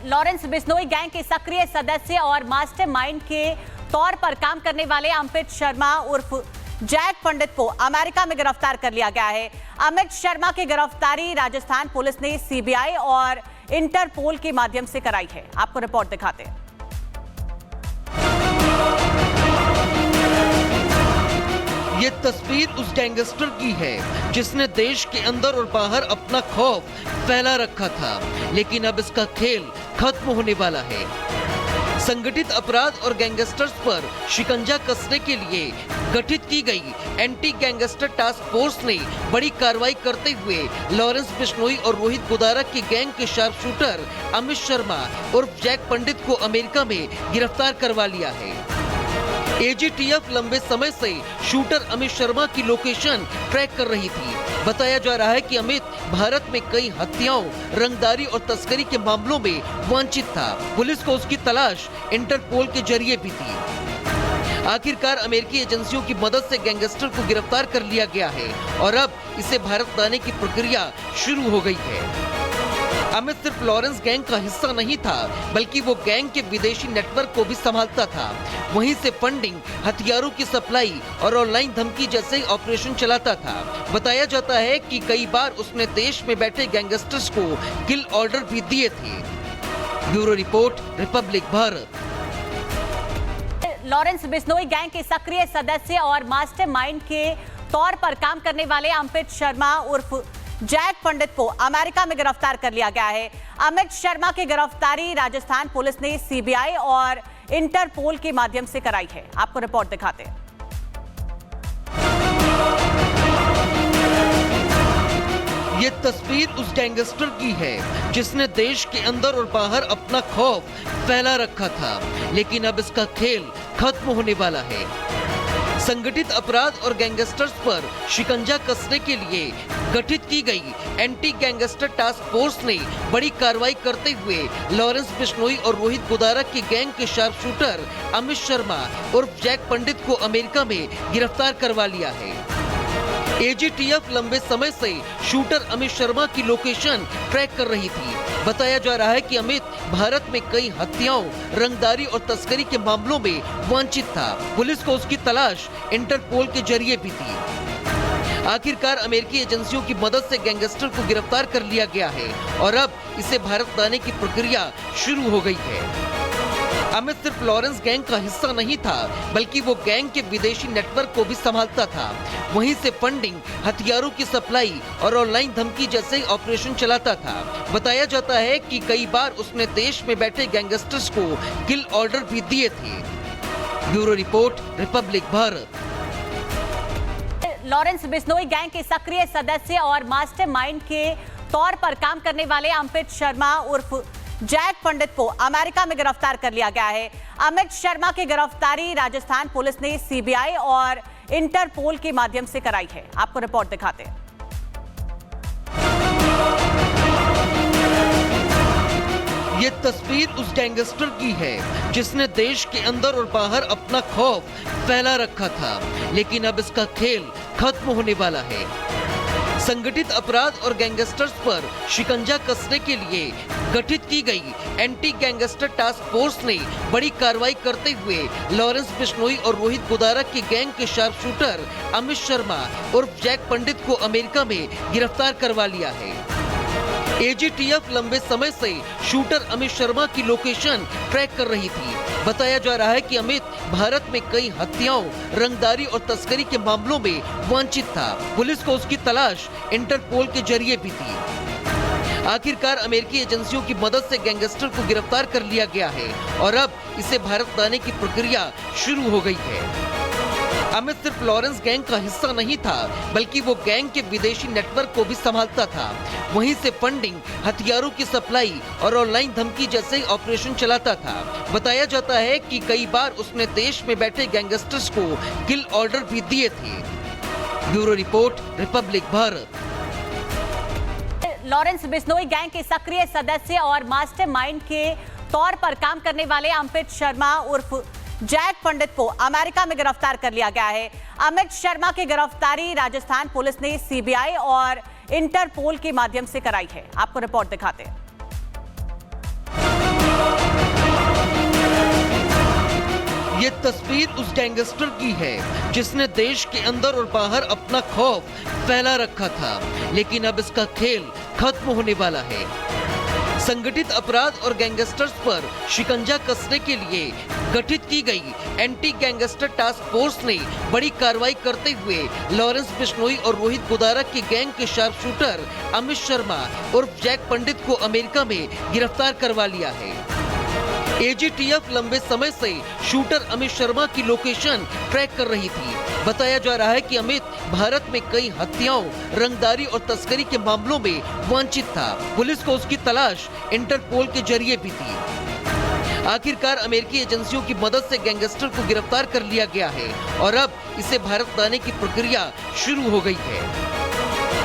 Lawrence Bishnoi gang के सक्रिय सदस्य और मास्टरमाइंड के तौर पर काम करने वाले अमित शर्मा उर्फ जैक पंडित को अमेरिका में गिरफ्तार कर लिया गया है। अमित शर्मा की गिरफ्तारी राजस्थान पुलिस ने सीबीआई और इंटरपोल के माध्यम से कराई है। आपको रिपोर्ट दिखाते हैं। ये तस्वीर उस गैंगस्टर की है जिसने देश के अंदर और बाहर अपना खौफ फैला रखा था, लेकिन अब इसका खेल खत्म होने वाला है। संगठित अपराध और गैंगस्टर्स पर शिकंजा कसने के लिए गठित की गई एंटी गैंगस्टर टास्क फोर्स ने बड़ी कार्रवाई करते हुए लॉरेंस बिश्नोई और रोहित गोदारा की गैंग के शार्प शूटर अमित शर्मा उर्फ जैक पंडित को अमेरिका में गिरफ्तार करवा लिया है। एजीटीएफ लंबे समय से शूटर अमित शर्मा की लोकेशन ट्रैक कर रही थी। बताया जा रहा है कि अमित भारत में कई हत्याओं, रंगदारी और तस्करी के मामलों में वांछित था। पुलिस को उसकी तलाश इंटरपोल के जरिए भी थी। आखिरकार अमेरिकी एजेंसियों की मदद से गैंगस्टर को गिरफ्तार कर लिया गया है और अब इसे भारत लाने की प्रक्रिया शुरू हो गई है। अमित सिर्फ लॉरेंस गैंग का हिस्सा नहीं था, बल्कि वो गैंग के विदेशी नेटवर्क को भी संभालता था। वहीं से फंडिंग, हथियारों की सप्लाई और ऑनलाइन धमकी जैसे ऑपरेशन चलाता था। बताया जाता है कि कई बार उसने देश में बैठे गैंगस्टर्स को किल ऑर्डर भी दिए थे। Bureau report, Republic Bharat. Lawrence Bishnoi gang के सक्रिय सदस्य और मास्टरमाइंड के तौर पर काम करने वाले अमित शर्मा उर्फ जैक पंडित को अमेरिका में गिरफ्तार कर लिया गया है। अमित शर्मा की गिरफ्तारी राजस्थान पुलिस ने सीबीआई और इंटरपोल के माध्यम से कराई है। आपको रिपोर्ट दिखाते हैं। ये तस्वीर उस गैंगस्टर की है जिसने देश के अंदर और बाहर अपना खौफ फैला रखा था, लेकिन अब इसका खेल खत्म होने वाला है। संगठित अपराध और गैंगस्टर्स पर शिकंजा कसने के लिए गठित की गई एंटी गैंगस्टर टास्क फोर्स ने बड़ी कार्रवाई करते हुए लॉरेंस बिश्नोई और रोहित गोदारा की गैंग के शार्प शूटर अमित शर्मा उर्फ जैक पंडित को अमेरिका में गिरफ्तार करवा लिया है। एजीटीएफ लंबे समय से शूटर अमित शर्मा की लोकेशन ट्रैक कर रही थी। बताया जा रहा है कि अमित भारत में कई हत्याओं, रंगदारी और तस्करी के मामलों में वांछित था। पुलिस को उसकी तलाश इंटरपोल के जरिए भी थी। आखिरकार अमेरिकी एजेंसियों की मदद से गैंगस्टर को गिरफ्तार कर लिया गया है और अब इसे भारत लाने की प्रक्रिया शुरू हो गई है। अमित सिर्फ लॉरेंस गैंग का हिस्सा नहीं था, बल्कि वो गैंग के विदेशी नेटवर्क को भी संभालता था। वहीं से फंडिंग, हथियारों की सप्लाई और ऑनलाइन धमकी जैसे ऑपरेशन चलाता था। बताया जाता है कि कई बार उसने देश में बैठे गैंगस्टर्स को किल ऑर्डर भी दिए थे। Bureau report, Republic Bharat. Lawrence Bishnoi gang के सक्रिय सदस्य और मास्टरमाइंड के तौर पर काम करने वाले अमित शर्मा उर्फ जैक पंडित को अमेरिका में गिरफ्तार कर लिया गया है। अमित शर्मा की गिरफ्तारी राजस्थान पुलिस ने सीबीआई और इंटरपोल के माध्यम से कराई है। आपको रिपोर्ट दिखाते हैं। ये तस्वीर उस गैंगस्टर की है जिसने देश के अंदर और बाहर अपना खौफ फैला रखा था, लेकिन अब इसका खेल खत्म होने वाला है। संगठित अपराध और गैंगस्टर्स पर शिकंजा कसने के लिए गठित की गई एंटी गैंगस्टर टास्क फोर्स ने बड़ी कार्रवाई करते हुए लॉरेंस बिश्नोई और रोहित गोदारा की गैंग के शार्प शूटर अमित शर्मा उर्फ जैक पंडित को अमेरिका में गिरफ्तार करवा लिया है। एजीटीएफ लंबे समय से शूटर अमित शर्मा की लोकेशन ट्रैक कर रही थी। बताया जा रहा है कि अमित भारत में कई हत्याओं, रंगदारी और तस्करी के मामलों में वांछित था। पुलिस को उसकी तलाश इंटरपोल के जरिए भी थी। आखिरकार अमेरिकी एजेंसियों की मदद से गैंगस्टर को गिरफ्तार कर लिया गया है और अब इसे भारत लाने की प्रक्रिया शुरू हो गई है। अमित सिर्फ लॉरेंस गैंग का हिस्सा नहीं था, बल्कि वो गैंग के विदेशी नेटवर्क को भी संभालता था। वहीं से फंडिंग, हथियारों की सप्लाई और ऑनलाइन धमकी जैसे ऑपरेशन चलाता था। बताया जाता है कि कई बार उसने देश में बैठे गैंगस्टर्स को किल ऑर्डर भी दिए थे। Bureau report, Republic Bharat. Lawrence Bishnoi gang के सक्रिय सदस्य और मास्टरमाइंड के तौर पर काम करने वाले अमित शर्मा उर्फ जैक पंडित को अमेरिका में गिरफ्तार कर लिया गया है। अमित शर्मा की गिरफ्तारी राजस्थान पुलिस ने सीबीआई और इंटरपोल के माध्यम से कराई है। आपको रिपोर्ट दिखाते हैं। तस्वीर उस गैंगस्टर की है जिसने देश के अंदर और बाहर अपना खौफ फैला रखा था, लेकिन अब इसका खेल खत्म होने वाला है। संगठित अपराध और गैंगस्टर्स पर शिकंजा कसने के लिए गठित की गई एंटी गैंगस्टर टास्क फोर्स ने बड़ी कार्रवाई करते हुए लॉरेंस बिश्नोई और रोहित गोदारा के गैंग के शार्प शूटर अमित शर्मा उर्फ जैक पंडित को अमेरिका में गिरफ्तार करवा लिया है। एजीटीएफ लंबे समय से शूटर अमित शर्मा की लोकेशन ट्रैक कर रही थी। बताया जा रहा है कि अमित भारत में कई हत्याओं, रंगदारी और तस्करी के मामलों में वांछित था। पुलिस को उसकी तलाश इंटरपोल के जरिए भी थी। आखिरकार अमेरिकी एजेंसियों की मदद से गैंगस्टर को गिरफ्तार कर लिया गया है और अब इसे भारत लाने की प्रक्रिया शुरू हो गई है।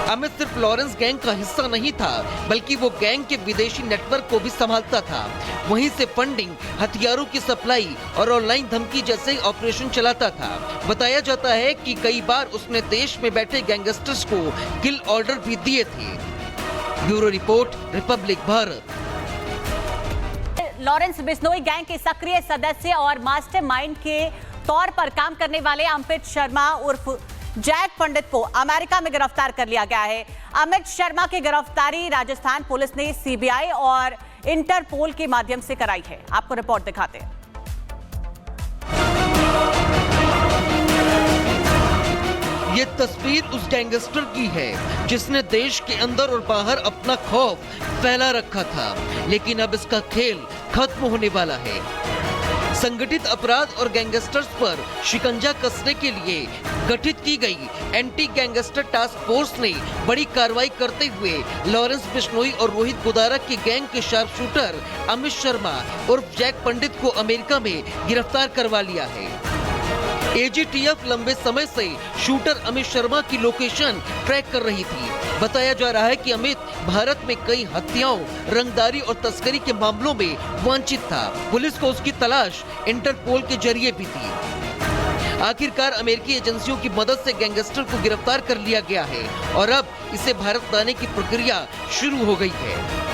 अमित सिर्फ लॉरेंस गैंग का हिस्सा नहीं था, बल्कि वो गैंग के विदेशी नेटवर्क को भी संभालता था। वहीं से फंडिंग, हथियारों की सप्लाई और ऑनलाइन धमकी जैसे ऑपरेशन चलाता था। बताया जाता है कि कई बार उसने देश में बैठे गैंगस्टर्स को किल ऑर्डर भी दिए थे। Bureau report, Republic Bharat. Lawrence Bishnoi gang के सक्रिय सदस्य और मास्टरमाइंड के तौर पर काम करने वाले अमित शर्मा उर्फ जैक पंडित को अमेरिका में गिरफ्तार कर लिया गया है। अमित शर्मा की गिरफ्तारी राजस्थान पुलिस ने सीबीआई और इंटरपोल के माध्यम से कराई है। आपको रिपोर्ट दिखाते हैं। ये तस्वीर उस गैंगस्टर की है जिसने देश के अंदर और बाहर अपना खौफ फैला रखा था, लेकिन अब इसका खेल खत्म होने वाला है। संगठित अपराध और गैंगस्टर्स पर शिकंजा कसने के लिए गठित की गई एंटी गैंगस्टर टास्क फोर्स ने बड़ी कार्रवाई करते हुए लॉरेंस बिश्नोई और रोहित गोदारा के गैंग के शार्प शूटर अमित शर्मा उर्फ जैक पंडित को अमेरिका में गिरफ्तार करवा लिया है। एजीटीएफ लंबे समय से शूटर अमित शर्मा की लोकेशन ट्रैक कर रही थी। बताया जा रहा है कि अमित भारत में कई हत्याओं, रंगदारी और तस्करी के मामलों में वांछित था। पुलिस को उसकी तलाश इंटरपोल के जरिए भी थी। आखिरकार अमेरिकी एजेंसियों की मदद से गैंगस्टर को गिरफ्तार कर लिया गया है और अब इसे भारत लाने की प्रक्रिया शुरू हो गई है।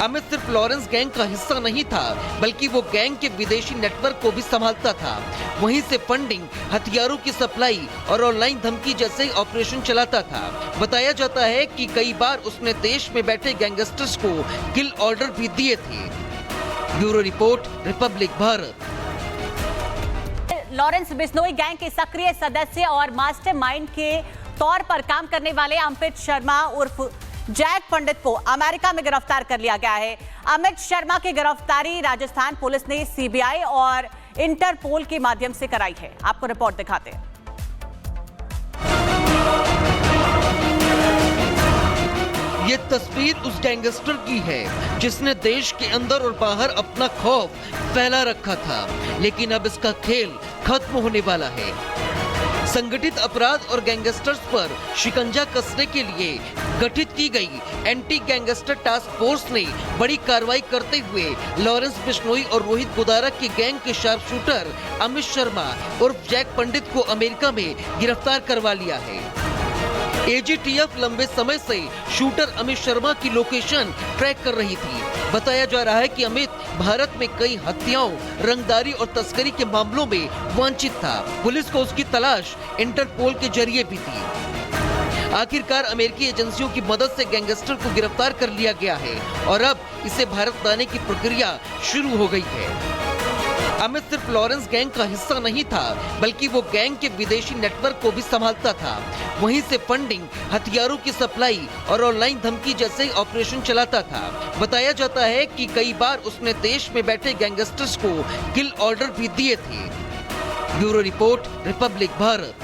अमित सिर्फ लॉरेंस गैंग का हिस्सा नहीं था, बल्कि वो गैंग के विदेशी नेटवर्क को भी संभालता था। वहीं से फंडिंग, हथियारों की सप्लाई और ऑनलाइन धमकी जैसे ऑपरेशन चलाता था। बताया जाता है कि कई बार उसने देश में बैठे गैंगस्टर्स को किल ऑर्डर भी दिए थे। Bureau report, Republic Bharat. Lawrence Bishnoi gang के सक्रिय सदस्य और मास्टरमाइंड के तौर पर काम करने वाले अमित शर्मा उर्फ जैक पंडित को अमेरिका में गिरफ्तार कर लिया गया है। अमित शर्मा की गिरफ्तारी राजस्थान पुलिस ने सीबीआई और इंटरपोल के माध्यम से कराई है। आपको रिपोर्ट दिखाते हैं। ये तस्वीर उस गैंगस्टर की है जिसने देश के अंदर और बाहर अपना खौफ फैला रखा था, लेकिन अब इसका खेल खत्म होने वाला है। संगठित अपराध और गैंगस्टर्स पर शिकंजा कसने के लिए गठित की गई एंटी गैंगस्टर टास्क फोर्स ने बड़ी कार्रवाई करते हुए लॉरेंस बिश्नोई और रोहित गोदारा के गैंग के शार्प शूटर अमित शर्मा उर्फ जैक पंडित को अमेरिका में गिरफ्तार करवा लिया है। एजीटीएफ लंबे समय से शूटर अमित शर्मा की लोकेशन ट्रैक कर रही थी। बताया जा रहा है कि अमित भारत में कई हत्याओं, रंगदारी और तस्करी के मामलों में वांछित था। पुलिस को उसकी तलाश इंटरपोल के जरिए भी थी। आखिरकार अमेरिकी एजेंसियों की मदद से गैंगस्टर को गिरफ्तार कर लिया गया है और अब इसे भारत लाने की प्रक्रिया शुरू हो गई है। अमित सिर्फ लॉरेंस गैंग का हिस्सा नहीं था, बल्कि वो गैंग के विदेशी नेटवर्क को भी संभालता था। वहीं से फंडिंग, हथियारों की सप्लाई और ऑनलाइन धमकी जैसे ऑपरेशन चलाता था। बताया जाता है कि कई बार उसने देश में बैठे गैंगस्टर्स को किल ऑर्डर भी दिए थे। Bureau report, Republic Bharat.